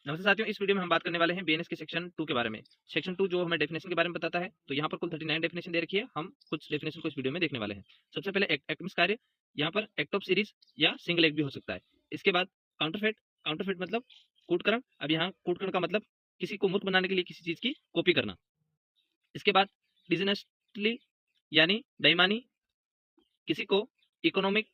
नमस्ते साथियों, इस वीडियो में हम बात करने वाले हैं बीएनएस के सेक्शन 2 के बारे में। सेक्शन 2 जो हमें डेफिनेशन के बारे में बताता है, तो यहाँ पर कुल 39 डेफिनेशन दे रखी है। हम कुछ डेफिनेशन को इस वीडियो में देखने वाले हैं। सबसे पहले एक्ट कार्य, यहाँ पर एक्ट ऑफ सीरीज या सिंगल एक्ट भी हो सकता है। इसके बाद काउंटरफेट, काउंटरफेट मतलब कूटकरण। अब यहाँ कूटकरण का मतलब किसी को मूर्ख बनाने के लिए किसी चीज की कॉपी करना। इसके बाद डिसनेस्टली यानी बेईमानी, किसी को इकोनॉमिक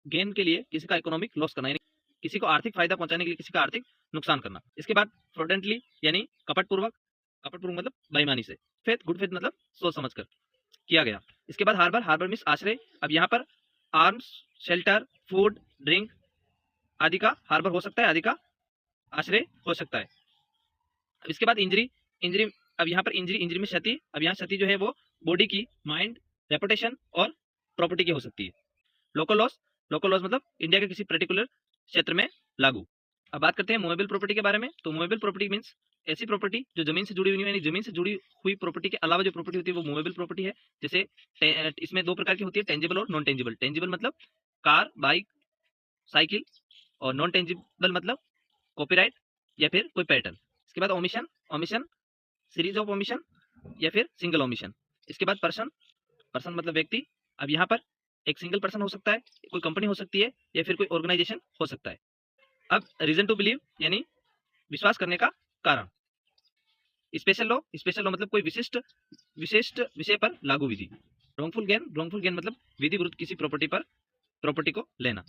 गेन के लिए किसी का इकोनॉमिक लॉस करना, यानी किसी को आर्थिक फायदा पहुंचाने के लिए किसी का आर्थिक नुकसान करना। इसके बाद फ्रॉडेंटली यानी कपटपूर्वक, कपटपूर्वक मतलब बेईमानी से। फेथ, गुड फेथ मतलब सोच समझ कर किया गया। इसके बाद हार्बर, हार्बर मीन्स आश्रय। अब यहाँ पर आर्म्स, शेल्टर, फूड, ड्रिंक आदि का हार्बर हो सकता है, आदि का आश्रय हो सकता है। अब इसके बाद इंजरी, इंजरी अब यहाँ पर इंजरी, इंजरी में क्षति। अब यहाँ क्षति जो है वो बॉडी की, माइंड, रेपुटेशन और प्रॉपर्टी की हो सकती है। लोकल लॉस, लोकल लॉस मतलब इंडिया के किसी पर्टिकुलर क्षेत्र में लागू। अब बात करते हैं मूवेबल प्रॉपर्टी के बारे में। तो मूवेबल प्रॉपर्टी मींस ऐसी प्रॉपर्टी जो जमीन से जुड़ी हुई है, यानी जमीन से जुड़ी हुई प्रॉपर्टी के अलावा जो प्रॉपर्टी होती है वो मूवेबल प्रॉपर्टी है। जैसे इसमें दो प्रकार की होती है, टेंजिबल और नॉन टेंजिबल। टेंजिबल मतलब कार, बाइक, साइकिल, और नॉन टेंजिबल मतलब कॉपीराइट या फिर कोई पैटर्न। इसके बाद omission, omission series of omission या फिर सिंगल ओमिशन। इसके बाद पर्सन, पर्सन मतलब व्यक्ति। अब यहाँ पर एक सिंगल पर्सन हो सकता है, कोई कंपनी हो सकती है, या फिर कोई ऑर्गेनाइजेशन हो सकता है। अब रीजन टू बिलीव यानी विश्वास करने का कारण। स्पेशल लॉ, स्पेशल लॉ मतलब कोई विशिष्ट विशिष्ट विषय पर लागू विधि। रॉन्गफुल गेन, रॉन्गफुल गेन मतलब विधि विरुद्ध किसी प्रॉपर्टी पर, प्रॉपर्टी को लेना।